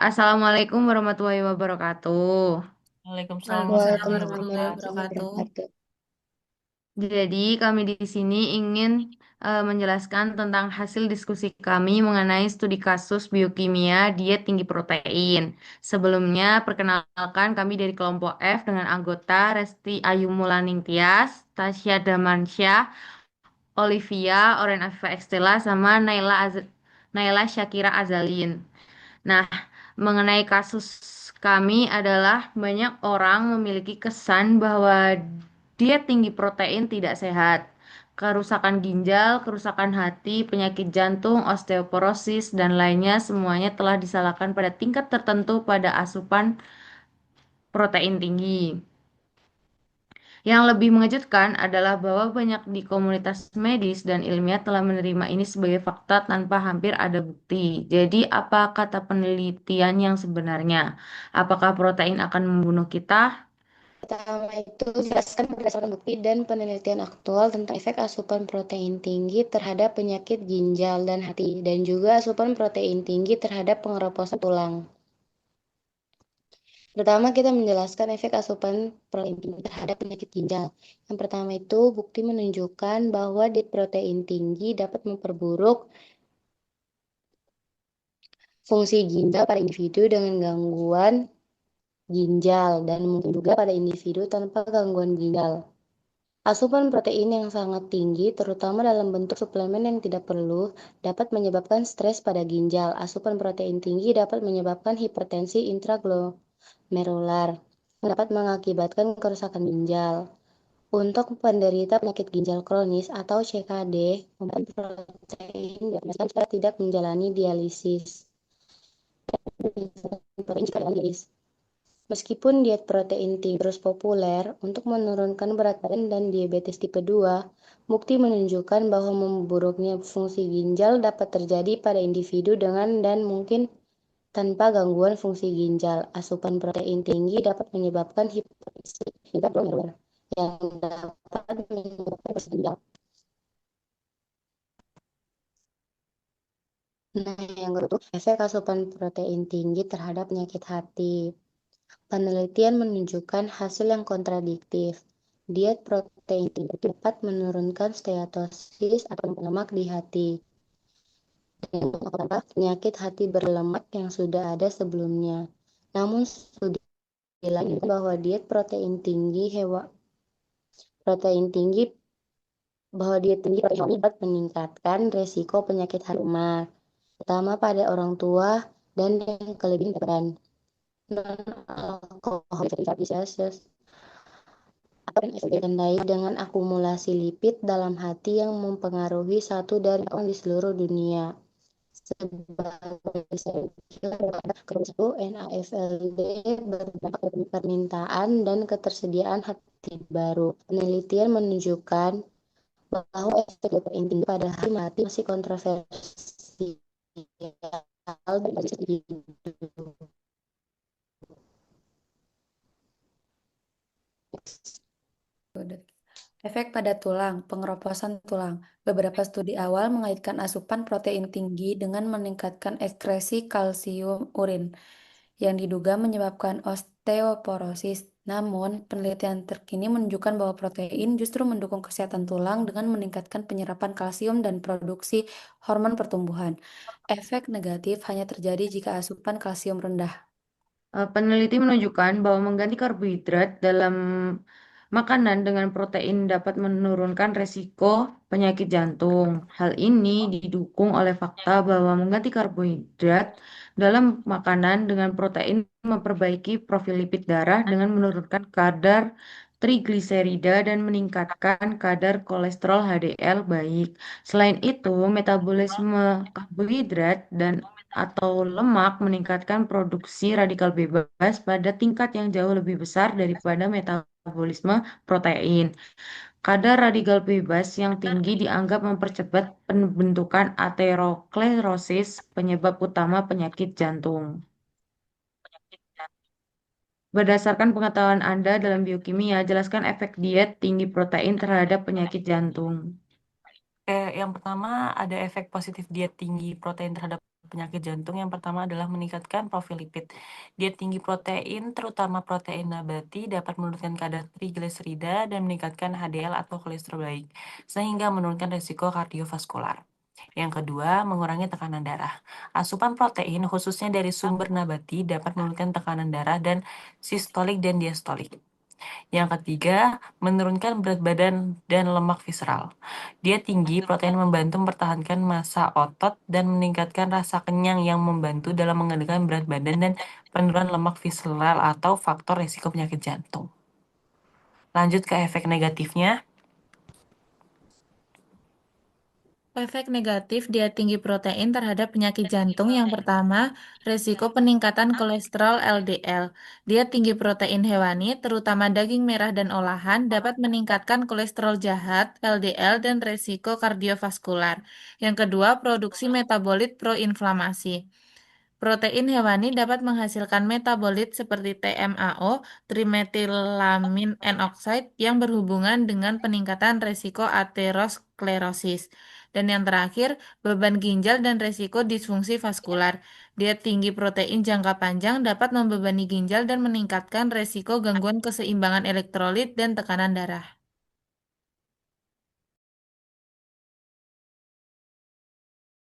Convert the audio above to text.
Assalamualaikum warahmatullahi wabarakatuh. Waalaikumsalam Waalaikumsalam warahmatullahi warahmatullahi wabarakatuh. wabarakatuh. Jadi kami di sini ingin menjelaskan tentang hasil diskusi kami mengenai studi kasus biokimia diet tinggi protein. Sebelumnya, perkenalkan kami dari kelompok F dengan anggota Resti Ayu Mulaning Tias, Tasya Damansyah, Olivia, Oren Afifa Estela, sama Naila Syakira Azalin. Nah, mengenai kasus kami adalah banyak orang memiliki kesan bahwa diet tinggi protein tidak sehat. Kerusakan ginjal, kerusakan hati, penyakit jantung, osteoporosis, dan lainnya semuanya telah disalahkan pada tingkat tertentu pada asupan protein tinggi. Yang lebih mengejutkan adalah bahwa banyak di komunitas medis dan ilmiah telah menerima ini sebagai fakta tanpa hampir ada bukti. Jadi, apa kata penelitian yang sebenarnya? Apakah protein akan membunuh kita? Pertama itu jelaskan berdasarkan bukti dan penelitian aktual tentang efek asupan protein tinggi terhadap penyakit ginjal dan hati, dan juga asupan protein tinggi terhadap pengeroposan tulang. Pertama, kita menjelaskan efek asupan protein tinggi terhadap penyakit ginjal. Yang pertama itu, bukti menunjukkan bahwa diet protein tinggi dapat memperburuk fungsi ginjal pada individu dengan gangguan ginjal dan mungkin juga pada individu tanpa gangguan ginjal. Asupan protein yang sangat tinggi, terutama dalam bentuk suplemen yang tidak perlu, dapat menyebabkan stres pada ginjal. Asupan protein tinggi dapat menyebabkan hipertensi intraglomerular, yang dapat mengakibatkan kerusakan ginjal. Untuk penderita penyakit ginjal kronis atau CKD, obat protein diagnoskan jika tidak menjalani dialisis. Meskipun diet protein tinggi terus populer untuk menurunkan berat badan dan diabetes tipe 2, bukti menunjukkan bahwa memburuknya fungsi ginjal dapat terjadi pada individu dengan dan mungkin tanpa gangguan fungsi ginjal. Asupan protein tinggi dapat menyebabkan hipertensi intraglomerular yang dapat menyebabkan kerusakan ginjal. Nah, yang kedua, efek asupan protein tinggi terhadap penyakit hati. Penelitian menunjukkan hasil yang kontradiktif. Diet protein tinggi dapat menurunkan steatosis atau lemak di hati dan menambah penyakit hati berlemak yang sudah ada sebelumnya. Namun studi lain bahwa diet protein tinggi bahwa diet tinggi protein dapat meningkatkan resiko penyakit hati lemak, terutama pada orang tua dan yang kelebihan berat non-alkoholik diabetes atau ditandai dengan akumulasi lipid dalam hati yang mempengaruhi satu dari orang di seluruh dunia. Sebagai kerusakan NAFLD berdampak pada permintaan dan ketersediaan hati baru. Penelitian menunjukkan bahwa efek protein tinggi pada hati mati masih kontroversial bagi individu. Efek pada tulang, pengeroposan tulang. Beberapa studi awal mengaitkan asupan protein tinggi dengan meningkatkan ekskresi kalsium urin yang diduga menyebabkan osteoporosis. Namun, penelitian terkini menunjukkan bahwa protein justru mendukung kesehatan tulang dengan meningkatkan penyerapan kalsium dan produksi hormon pertumbuhan. Efek negatif hanya terjadi jika asupan kalsium rendah. Peneliti menunjukkan bahwa mengganti karbohidrat dalam makanan dengan protein dapat menurunkan resiko penyakit jantung. Hal ini didukung oleh fakta bahwa mengganti karbohidrat dalam makanan dengan protein memperbaiki profil lipid darah dengan menurunkan kadar trigliserida dan meningkatkan kadar kolesterol HDL baik. Selain itu, metabolisme karbohidrat dan atau lemak meningkatkan produksi radikal bebas pada tingkat yang jauh lebih besar daripada metabolisme protein. Kadar radikal bebas yang tinggi dianggap mempercepat pembentukan aterosklerosis, penyebab utama penyakit jantung. Berdasarkan pengetahuan Anda dalam biokimia, jelaskan efek diet tinggi protein terhadap penyakit jantung. Yang pertama ada efek positif diet tinggi protein terhadap penyakit jantung yang pertama adalah meningkatkan profil lipid. Diet tinggi protein, terutama protein nabati, dapat menurunkan kadar trigliserida dan meningkatkan HDL atau kolesterol baik, sehingga menurunkan risiko kardiovaskular. Yang kedua, mengurangi tekanan darah. Asupan protein, khususnya dari sumber nabati, dapat menurunkan tekanan darah dan sistolik dan diastolik. Yang ketiga, menurunkan berat badan dan lemak visceral. Diet tinggi protein membantu mempertahankan massa otot dan meningkatkan rasa kenyang yang membantu dalam mengendalikan berat badan dan penurunan lemak visceral atau faktor risiko penyakit jantung. Lanjut ke efek negatifnya. Efek negatif diet tinggi protein terhadap penyakit jantung yang pertama, resiko peningkatan kolesterol LDL. Diet tinggi protein hewani, terutama daging merah dan olahan, dapat meningkatkan kolesterol jahat, LDL, dan resiko kardiovaskular. Yang kedua, produksi metabolit proinflamasi. Protein hewani dapat menghasilkan metabolit seperti TMAO, trimetilamin N-oxide, yang berhubungan dengan peningkatan resiko aterosklerosis. Dan yang terakhir, beban ginjal dan resiko disfungsi vaskular. Diet tinggi protein jangka panjang dapat membebani ginjal dan meningkatkan resiko gangguan keseimbangan elektrolit dan tekanan darah.